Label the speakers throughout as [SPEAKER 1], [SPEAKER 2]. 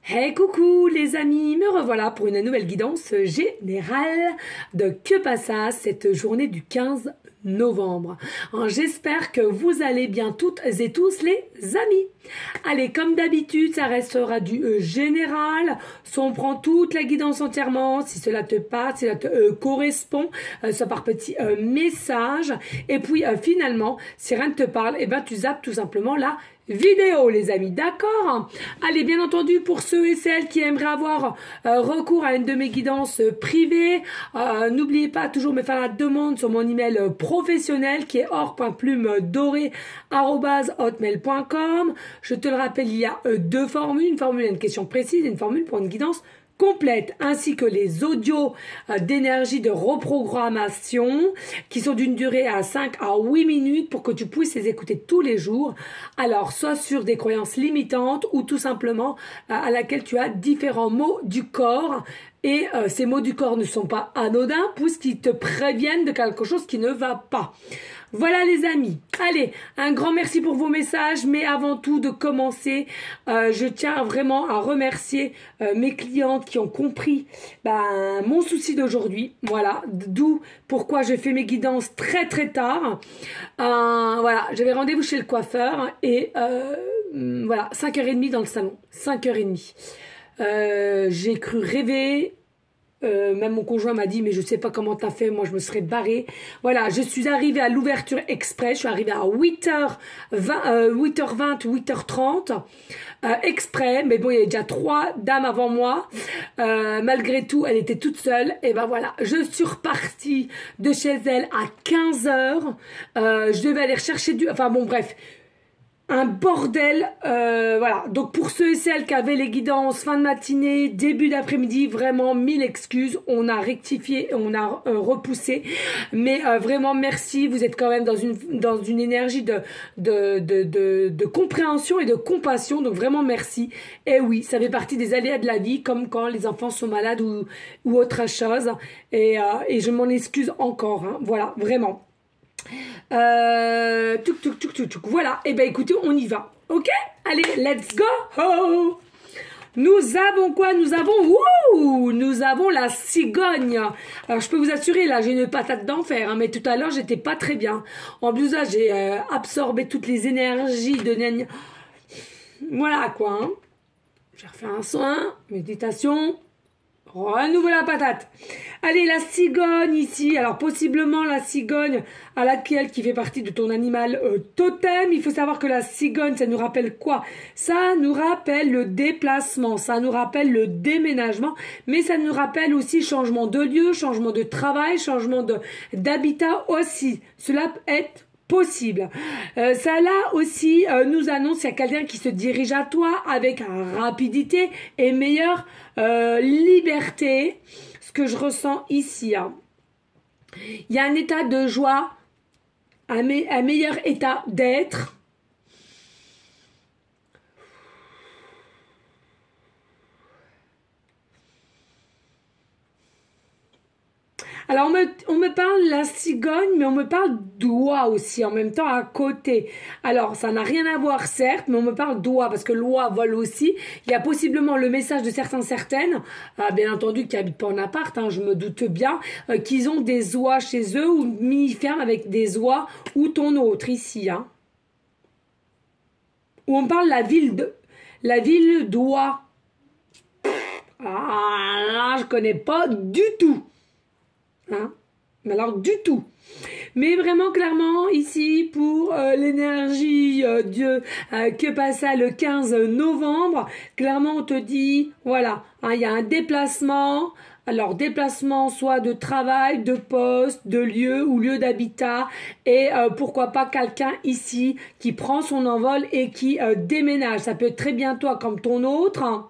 [SPEAKER 1] Hey coucou les amis, me revoilà pour une nouvelle guidance générale de Que Passa cette journée du 15 novembre. J'espère que vous allez bien toutes et tous les amis. Allez, comme d'habitude, ça restera du général. Si on prend toute la guidance entièrement, si cela te parle, si cela te correspond, soit par petits messages. Et puis finalement, si rien ne te parle, eh ben, tu zappes tout simplement la vidéo les amis, d'accord? Allez, bien entendu, pour ceux et celles qui aimeraient avoir recours à une de mes guidances privées, n'oubliez pas toujours me faire la demande sur mon email professionnel qui est or.plumedoré@hotmail.com. Je te le rappelle, il y a deux formules, une formule à une question précise et une formule pour une guidance complète, ainsi que les audios d'énergie de reprogrammation qui sont d'une durée à 5 à 8 minutes pour que tu puisses les écouter tous les jours. Alors, soit sur des croyances limitantes ou tout simplement à laquelle tu as différents mots du corps. Et ces mots du corps ne sont pas anodins puisqu'ils te préviennent de quelque chose qui ne va pas. Voilà les amis. Allez, un grand merci pour vos messages, mais avant tout de commencer, je tiens vraiment à remercier mes clientes qui ont compris mon souci d'aujourd'hui. Voilà, d'où pourquoi je fais mes guidances très très tard. Voilà, j'avais rendez-vous chez le coiffeur et voilà, 5h30 dans le salon, 5h30. J'ai cru rêver. Même mon conjoint m'a dit mais je sais pas comment t'as fait, moi je me serais barrée. Voilà, je suis arrivée à l'ouverture express, je suis arrivée à 8h20, 8h30 exprès, mais bon il y avait déjà 3 dames avant moi. Malgré tout elle était toute seule et ben voilà, je suis repartie de chez elle à 15h. Je devais aller rechercher enfin bon bref, un bordel, voilà. Donc pour ceux et celles qui avaient les guidances fin de matinée, début d'après-midi, vraiment 1000 excuses. On a rectifié, on a repoussé, mais vraiment merci. Vous êtes quand même dans une énergie de compréhension et de compassion. Donc vraiment merci. Et oui, ça fait partie des aléas de la vie, comme quand les enfants sont malades ou autre chose. Et je m'en excuse encore. Hein. Voilà, vraiment. Voilà, et ben écoutez, on y va. Ok, allez, let's go. Oh, nous avons quoi? Nous avons la cigogne. Alors je peux vous assurer, là j'ai une patate d'enfer, hein, mais tout à l'heure j'étais pas très bien. En plus là j'ai absorbé toutes les énergies de voilà quoi. Hein. J'ai refait un soin, méditation. Renouveau la patate. Allez, la cigogne ici. Alors, possiblement la cigogne à laquelle qui fait partie de ton animal totem. Il faut savoir que la cigogne, ça nous rappelle quoi? Ça nous rappelle le déplacement. Ça nous rappelle le déménagement. Mais ça nous rappelle aussi changement de lieu, changement de travail, changement d'habitat aussi. Cela est possible. Ça là aussi nous annonce qu'il y a quelqu'un qui se dirige à toi avec rapidité et meilleure liberté. Ce que je ressens ici. Hein. Il y a un état de joie, un meilleur état d'être. Alors, on me parle la cigogne, mais on me parle d'oie aussi, en même temps, à côté. Alors, ça n'a rien à voir, certes, mais on me parle d'oie, parce que l'oie vole aussi. Il y a possiblement le message de certaines, bien entendu, qui habitent pas en appart, hein, je me doute bien, qu'ils ont des oies chez eux, ou mini-ferme avec des oies, ou ton autre, ici, hein. Où on parle la ville d'oie. Ah, là, je connais pas du tout. Hein? Mais alors du tout. Mais vraiment clairement ici pour l'énergie que passa le 15 novembre, clairement on te dit voilà, hein, il y a un déplacement. Alors déplacement soit de travail, de poste, de lieu ou lieu d'habitat et pourquoi pas quelqu'un ici qui prend son envol et qui déménage. Ça peut être très bien toi comme ton autre. Hein.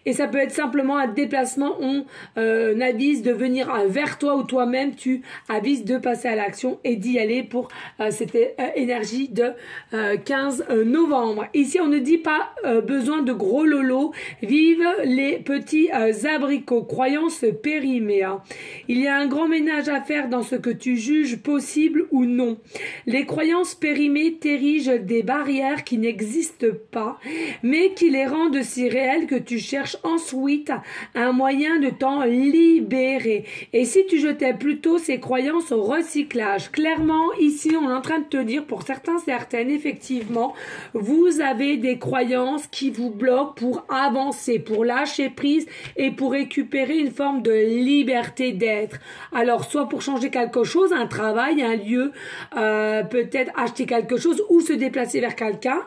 [SPEAKER 1] Et ça peut être simplement un déplacement, on avise de venir vers toi ou toi-même, tu avises de passer à l'action et d'y aller pour cette énergie de 15 novembre. Ici, on ne dit pas besoin de gros lolos, vive les petits abricots, croyances périmées. Hein. Il y a un grand ménage à faire dans ce que tu juges possible ou non. Les croyances périmées t'érigent des barrières qui n'existent pas, mais qui les rendent si réelles que tu cherches ensuite un moyen de t'en libérer. Et si tu jetais plutôt ces croyances au recyclage? Clairement, ici, on est en train de te dire, pour certains, certaines, effectivement, vous avez des croyances qui vous bloquent pour avancer, pour lâcher prise et pour récupérer une forme de liberté d'être. Alors, soit pour changer quelque chose, un travail, un lieu, peut-être acheter quelque chose ou se déplacer vers quelqu'un.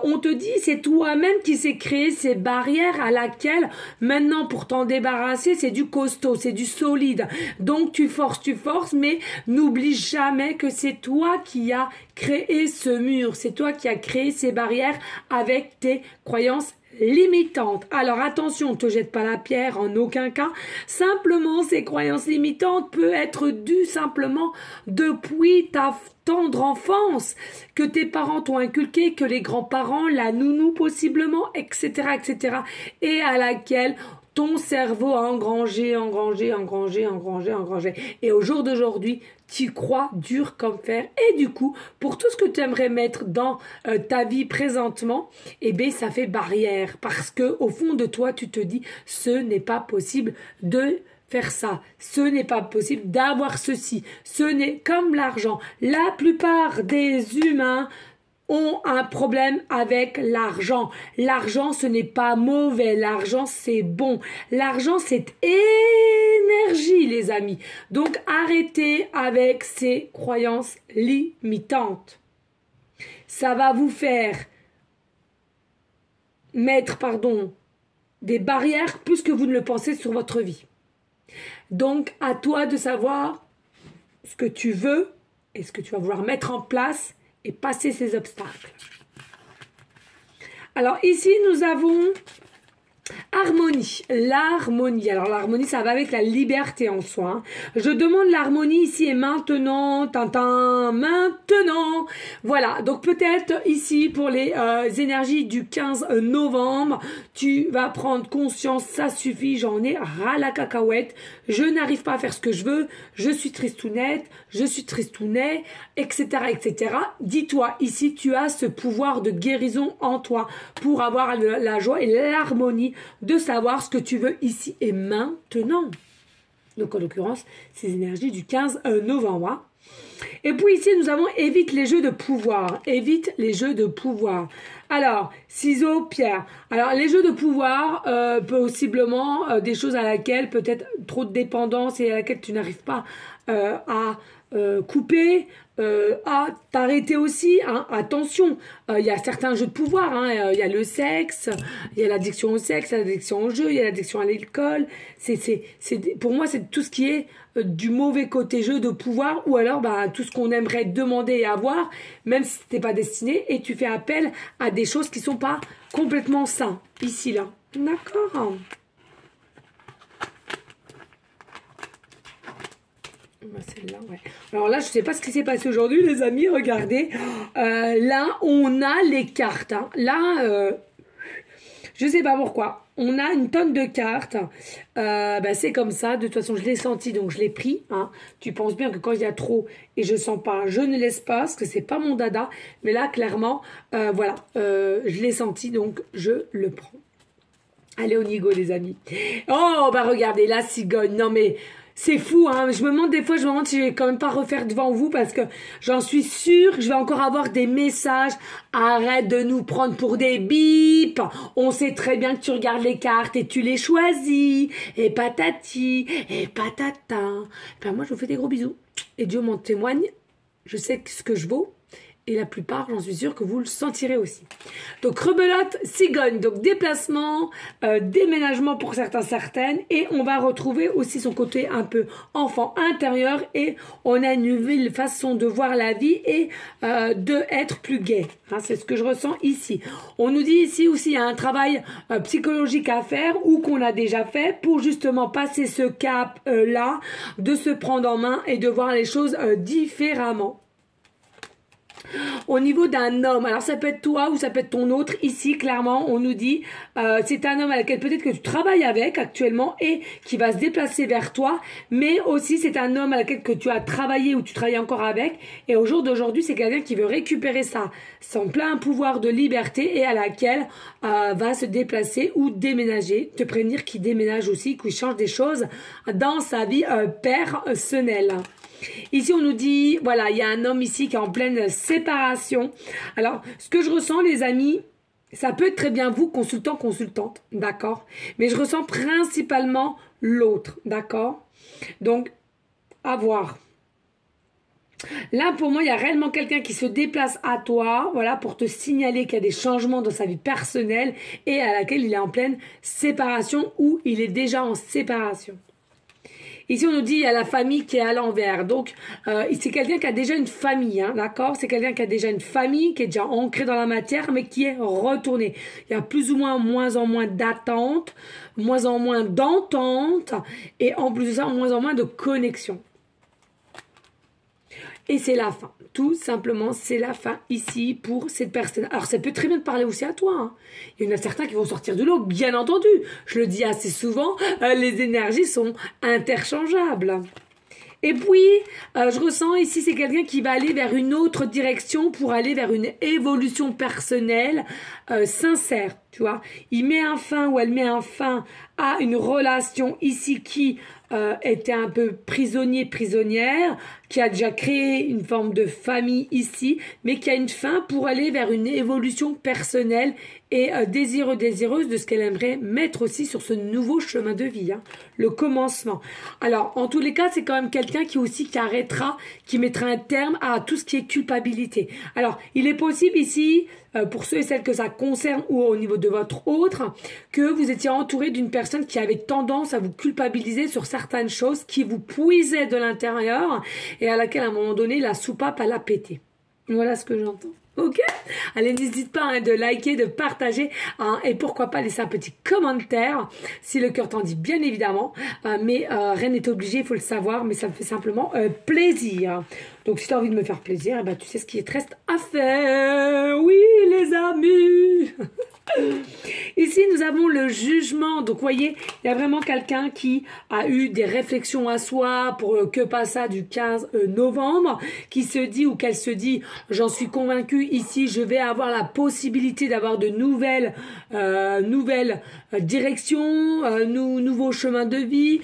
[SPEAKER 1] On te dit, c'est toi-même qui s'est créé ces barrières à laquelle, maintenant, pour t'en débarrasser, c'est du costaud, c'est du solide. Donc, tu forces, mais n'oublie jamais que c'est toi qui as créé ce mur, c'est toi qui as créé ces barrières avec tes croyances limitantes. Alors attention, ne te jette pas la pierre en aucun cas. Simplement, ces croyances limitantes peuvent être dues simplement depuis ta tendre enfance, que tes parents t'ont inculqué, que les grands-parents, la nounou possiblement, etc., etc., et à laquelle ton cerveau a engrangé. Et au jour d'aujourd'hui, tu crois dur comme fer. Et du coup, pour tout ce que tu aimerais mettre dans ta vie présentement, eh bien, ça fait barrière. Parce que au fond de toi, tu te dis, ce n'est pas possible de faire ça. Ce n'est pas possible d'avoir ceci. Ce n'est comme l'argent. La plupart des humains ont un problème avec l'argent. L'argent, ce n'est pas mauvais. L'argent, c'est bon. L'argent, c'est énergie, les amis. Donc, arrêtez avec ces croyances limitantes. Ça va vous faire mettre, des barrières plus que vous ne le pensez sur votre vie. Donc, à toi de savoir ce que tu veux et ce que tu vas vouloir mettre en place et passer ces obstacles. Alors ici, nous avons harmonie. L'harmonie. Alors l'harmonie, ça va avec la liberté en soi. Hein. Je demande l'harmonie ici et maintenant. Maintenant. Voilà. Donc peut-être ici pour les énergies du 15 novembre, tu vas prendre conscience, ça suffit, j'en ai ras la cacahuète. Je n'arrive pas à faire ce que je veux. Je suis tristounette, je suis tristounet, etc., etc. Dis-toi, ici, tu as ce pouvoir de guérison en toi pour avoir la joie et l'harmonie de savoir ce que tu veux ici et maintenant. Donc, en l'occurrence, ces énergies du 15 novembre. Hein. Et puis ici, nous avons évite les jeux de pouvoir. Évite les jeux de pouvoir. Alors, ciseaux, pierre. Alors, les jeux de pouvoir, possiblement des choses à laquelle peut-être trop de dépendance et à laquelle tu n'arrives pas à couper, à t'arrêter aussi. Hein. Attention, il y a certains jeux de pouvoir. Hein. Il y a le sexe, il y a l'addiction au sexe, l'addiction au jeu, il y a l'addiction à l'alcool. Pour moi, c'est tout ce qui est du mauvais côté jeu de pouvoir ou alors tout ce qu'on aimerait demander et avoir, même si t'es pas destiné et tu fais appel à des choses qui sont pas complètement saines, ici, là. D'accord. Celle-là, ouais. Alors là, je sais pas ce qui s'est passé aujourd'hui, les amis, regardez. Là, on a les cartes. Hein. Là, je sais pas pourquoi. On a une tonne de cartes. C'est comme ça. De toute façon, je l'ai senti, donc je l'ai pris. Hein. Tu penses bien que quand il y a trop et je sens pas, je ne laisse pas, parce que c'est pas mon dada. Mais là, clairement, voilà, je l'ai senti, donc je le prends. Allez, on y go, les amis. Oh, regardez, la cigogne. Non, mais... c'est fou, hein. Je me demande si je vais quand même pas refaire devant vous parce que j'en suis sûre que je vais encore avoir des messages. Arrête de nous prendre pour des bips. On sait très bien que tu regardes les cartes et tu les choisis. Et patati, et patata. Moi, je vous fais des gros bisous. Et Dieu m'en témoigne. Je sais ce que je vaux. Et la plupart, j'en suis sûre que vous le sentirez aussi. Donc, rebelote, cigogne. Donc, déplacement, déménagement pour certains, certaines. Et on va retrouver aussi son côté un peu enfant intérieur. Et on a une nouvelle façon de voir la vie et de être plus gai. Hein, c'est ce que je ressens ici. On nous dit ici aussi, il y a un travail psychologique à faire ou qu'on a déjà fait pour justement passer ce cap-là, de se prendre en main et de voir les choses différemment. Au niveau d'un homme, alors ça peut être toi ou ça peut être ton autre. Ici, clairement, on nous dit, c'est un homme à laquelle peut-être que tu travailles avec actuellement et qui va se déplacer vers toi, mais aussi c'est un homme à laquelle que tu as travaillé ou tu travailles encore avec. Et au jour d'aujourd'hui, c'est quelqu'un qui veut récupérer son plein pouvoir de liberté et à laquelle va se déplacer ou déménager. Te prévenir qu'il déménage aussi, qu'il change des choses dans sa vie personnelle. Ici, on nous dit, voilà, il y a un homme ici qui est en pleine séparation. Alors, ce que je ressens, les amis, ça peut être très bien vous, consultant, consultante, d'accord? Mais je ressens principalement l'autre, d'accord? Donc, à voir. Là, pour moi, il y a réellement quelqu'un qui se déplace à toi, voilà, pour te signaler qu'il y a des changements dans sa vie personnelle et à laquelle il est en pleine séparation ou il est déjà en séparation. Ici, on nous dit, il y a la famille qui est à l'envers. Donc, c'est quelqu'un qui a déjà une famille, hein, d'accord? C'est quelqu'un qui a déjà une famille, qui est déjà ancrée dans la matière, mais qui est retournée. Il y a plus ou moins en moins d'attente, moins en moins d'entente, et en plus de ça, moins en moins de connexion. Et c'est la fin. Tout simplement, c'est la fin ici pour cette personne. Alors, ça peut très bien te parler aussi à toi. Hein. Il y en a certains qui vont sortir du lot, bien entendu. Je le dis assez souvent, les énergies sont interchangeables. Et puis, je ressens ici, c'est quelqu'un qui va aller vers une autre direction pour aller vers une évolution personnelle sincère, tu vois. Il met un fin ou elle met un fin à une relation ici qui était un peu prisonnière, qui a déjà créé une forme de famille ici, mais qui a une fin pour aller vers une évolution personnelle et désireuse de ce qu'elle aimerait mettre aussi sur ce nouveau chemin de vie, hein, le commencement. Alors, en tous les cas, c'est quand même quelqu'un qui arrêtera, qui mettra un terme à tout ce qui est culpabilité. Alors, il est possible ici, pour ceux et celles que ça concerne ou au niveau de votre autre, que vous étiez entouré d'une personne qui avait tendance à vous culpabiliser sur certaines choses, qui vous puisaient de l'intérieur et à laquelle, à un moment donné, la soupape, elle a pété. Voilà ce que j'entends. Ok? Allez, n'hésite pas hein, de liker, de partager hein, et pourquoi pas laisser un petit commentaire si le cœur t'en dit, bien évidemment. Mais rien n'est obligé, il faut le savoir, mais ça me fait simplement plaisir. Donc, si tu as envie de me faire plaisir, eh ben, tu sais ce qu'il te reste à faire. Oui, les amis. Ici, nous avons le jugement. Donc, vous voyez, il y a vraiment quelqu'un qui a eu des réflexions à soi pour que pas ça du 15 novembre, qui se dit ou qu'elle se dit, j'en suis convaincue, ici, je vais avoir la possibilité d'avoir de nouvelles directions, nouveaux chemins de vie,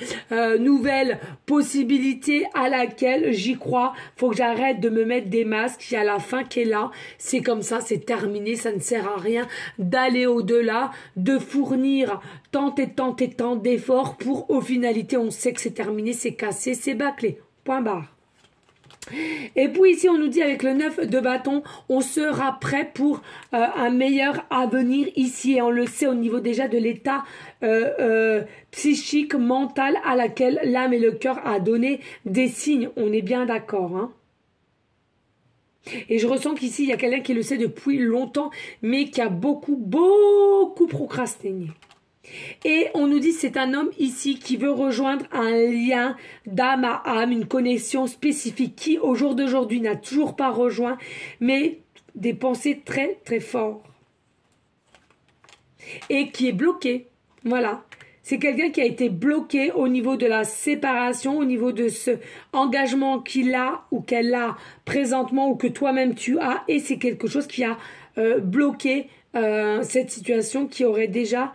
[SPEAKER 1] nouvelles possibilités à laquelle j'y crois. Faut que j'arrête de me mettre des masques. Il y a la fin qui est là. C'est comme ça, c'est terminé. Ça ne sert à rien d'aller au-delà, de fournir tant et tant et tant d'efforts pour, au finalité, on sait que c'est terminé, c'est cassé, c'est bâclé. Point barre. Et puis ici, on nous dit avec le 9 de bâton, on sera prêt pour un meilleur avenir ici. Et on le sait au niveau déjà de l'état psychique, mental à laquelle l'âme et le cœur a donné des signes. On est bien d'accord, hein? Et je ressens qu'ici, il y a quelqu'un qui le sait depuis longtemps, mais qui a beaucoup procrastiné. Et on nous dit c'est un homme ici qui veut rejoindre un lien d'âme à âme, une connexion spécifique qui, au jour d'aujourd'hui, n'a toujours pas rejoint, mais des pensées très, très fortes. Et qui est bloqué. Voilà. C'est quelqu'un qui a été bloqué au niveau de la séparation, au niveau de ce engagement qu'il a ou qu'elle a présentement ou que toi-même tu as. Et c'est quelque chose qui a bloqué cette situation qui aurait déjà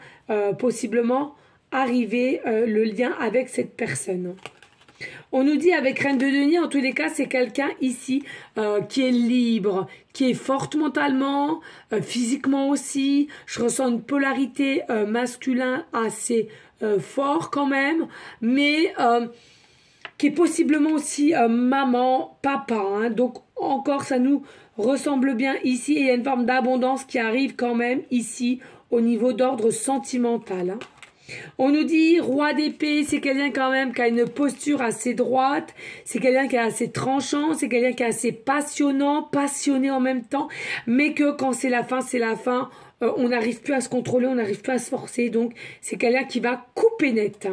[SPEAKER 1] possiblement arrivé le lien avec cette personne. On nous dit avec Reine de Denier, en tous les cas, c'est quelqu'un ici qui est libre, qui est forte mentalement, physiquement aussi. Je ressens une polarité masculin assez fort quand même, mais qui est possiblement aussi maman, papa. Hein. Donc encore, ça nous ressemble bien ici. Et il y a une forme d'abondance qui arrive quand même ici au niveau d'ordre sentimental. Hein. On nous dit roi d'épée, c'est quelqu'un quand même qui a une posture assez droite, c'est quelqu'un qui est assez tranchant, c'est quelqu'un qui est assez passionnant, passionné en même temps, mais que quand c'est la fin, on n'arrive plus à se contrôler, on n'arrive plus à se forcer, donc c'est quelqu'un qui va couper net.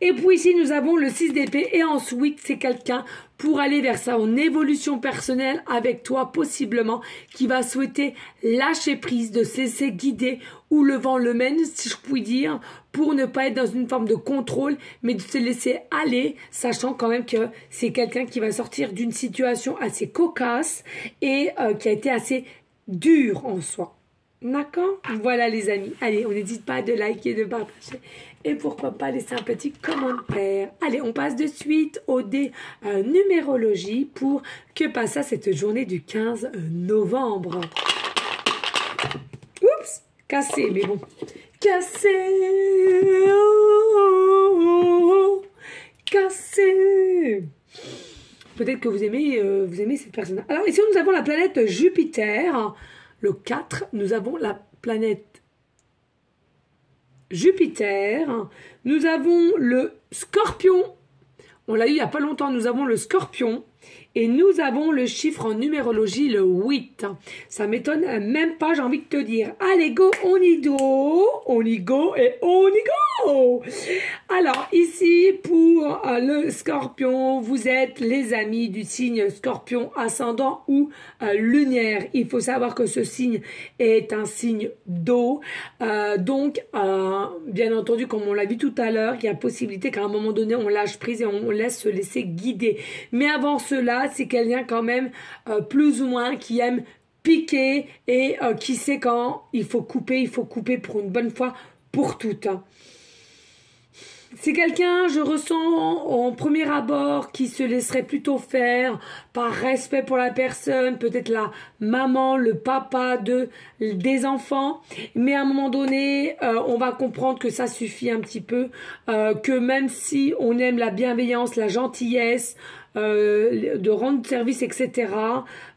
[SPEAKER 1] Et puis ici, nous avons le 6 d'épée et ensuite, c'est quelqu'un pour aller vers son évolution personnelle avec toi possiblement, qui va souhaiter lâcher prise, de se laisser guider où le vent le mène, si je puis dire, pour ne pas être dans une forme de contrôle, mais de se laisser aller, sachant quand même que c'est quelqu'un qui va sortir d'une situation assez cocasse et qui a été assez dure en soi. D'accord? Voilà les amis. Allez, on n'hésite pas de liker, de partager et pourquoi pas laisser un petit commentaire. Allez, on passe de suite au dé numérologie pour que passe cette journée du 15 novembre. Oups, cassé, mais bon. Cassé, oh, cassé. Peut-être que vous aimez cette personne. Alors ici, nous avons la planète Jupiter. Le 4, nous avons la planète Jupiter. Nous avons le Scorpion. On l'a eu il n'y a pas longtemps. Nous avons le Scorpion. Et nous avons le chiffre en numérologie, le 8. Ça m'étonne même pas, j'ai envie de te dire. Allez, go, on y go et on y go. Alors, ici, pour le Scorpion, vous êtes les amis du signe Scorpion ascendant ou lunaire. Il faut savoir que ce signe est un signe d'eau. Donc, bien entendu, comme on l'a vu tout à l'heure, il y a possibilité qu'à un moment donné, on lâche prise et on laisse se laisser guider. Mais avant cela, c'est quelqu'un quand même plus ou moins qui aime piquer et qui sait quand il faut couper pour une bonne fois pour toutes. C'est quelqu'un, je ressens en premier abord, qui se laisserait plutôt faire par respect pour la personne, peut-être la maman, le papa des enfants. Mais à un moment donné, on va comprendre que ça suffit un petit peu, que même si on aime la bienveillance, la gentillesse, de rendre service, etc.,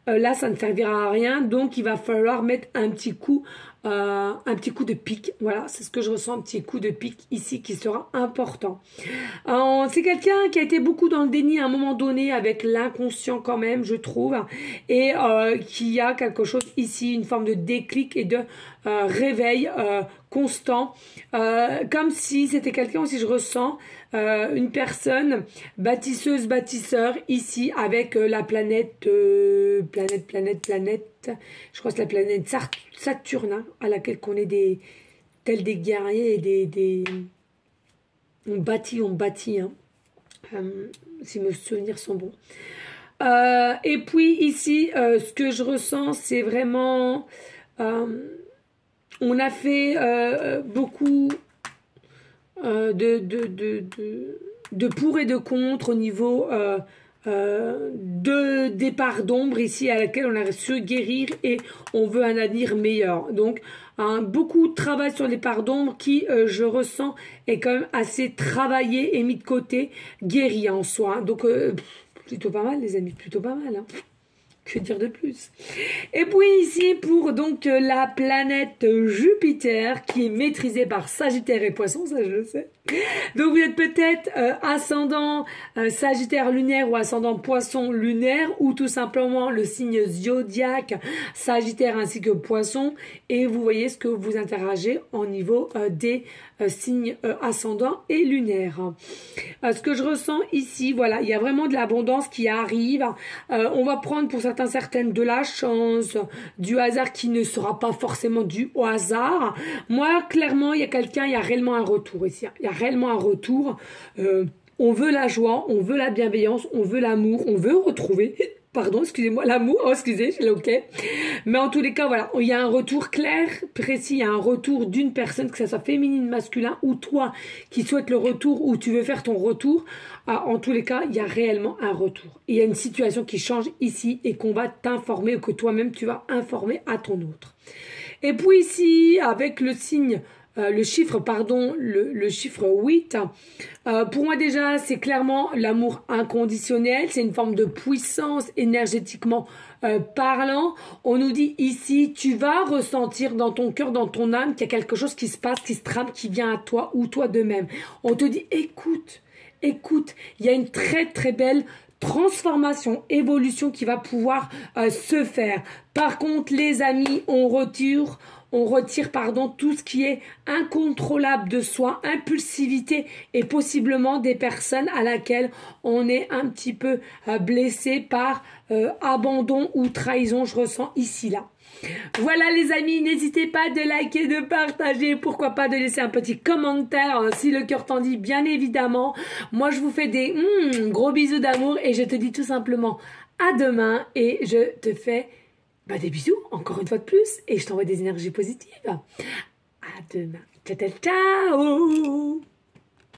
[SPEAKER 1] là, ça ne servira à rien. Donc, il va falloir mettre un petit coup de pique. Voilà, c'est ce que je ressens, un petit coup de pique ici qui sera important. C'est quelqu'un qui a été beaucoup dans le déni à un moment donné avec l'inconscient quand même, je trouve, et qui a quelque chose ici, une forme de déclic et de réveil constant, comme si c'était quelqu'un aussi, je ressens, une personne bâtisseur ici avec la planète, je crois que c'est la planète Saturne, hein, à laquelle on est tels des guerriers et on bâtit, hein, si mes souvenirs sont bons. Et puis ici, ce que je ressens, c'est vraiment, on a fait beaucoup de pour et de contre au niveau de départ d'ombre ici à laquelle on a su guérir et on veut un avenir meilleur. Donc beaucoup de travail sur les parts d'ombre qui, je ressens, est quand même assez travaillé et mis de côté, guéri en soi. Donc plutôt pas mal les amis, plutôt pas mal, hein. Que dire de plus? Et puis ici, pour donc la planète Jupiter, qui est maîtrisée par Sagittaire et Poisson, ça je le sais. Donc vous êtes peut-être ascendant Sagittaire lunaire ou ascendant Poisson lunaire, ou tout simplement le signe zodiaque Sagittaire ainsi que Poisson, et vous voyez ce que vous interagez au niveau des signes ascendants et lunaires. Ce que je ressens ici, voilà, il y a vraiment de l'abondance qui arrive. On va prendre pour certaines de la chance, du hasard qui ne sera pas forcément dû au hasard. Moi, clairement, il y a quelqu'un, il y a réellement un retour ici. Il y a réellement un retour. On veut la joie, on veut la bienveillance, on veut l'amour, on veut retrouver... Pardon, excusez-moi, l'amour, oh excusez, je l'ai ok. Mais en tous les cas, voilà, il y a un retour clair, précis, il y a un retour d'une personne, que ça soit féminine, masculin, ou toi qui souhaites le retour, ou tu veux faire ton retour. En tous les cas, il y a réellement un retour. Il y a une situation qui change ici et qu'on va t'informer, ou que toi-même tu vas informer à ton autre. Et puis ici, avec le signe... le chiffre 8, pour moi déjà, c'est clairement l'amour inconditionnel, c'est une forme de puissance énergétiquement parlant. On nous dit ici, tu vas ressentir dans ton cœur, dans ton âme, qu'il y a quelque chose qui se passe, qui se trame, qui vient à toi ou toi de même. On te dit, écoute, il y a une très très belle transformation, évolution qui va pouvoir se faire. Par contre, les amis, on retire on retire, pardon, tout ce qui est incontrôlable de soi, impulsivité et possiblement des personnes à laquelle on est un petit peu blessé par abandon ou trahison, je ressens ici, là. Voilà les amis, n'hésitez pas de liker, de partager, pourquoi pas de laisser un petit commentaire si le cœur t'en dit, bien évidemment. Moi je vous fais des gros bisous d'amour et je te dis tout simplement à demain et je te fais des bisous encore une fois de plus et je t'envoie des énergies positives. À demain. Ciao, ciao, ciao.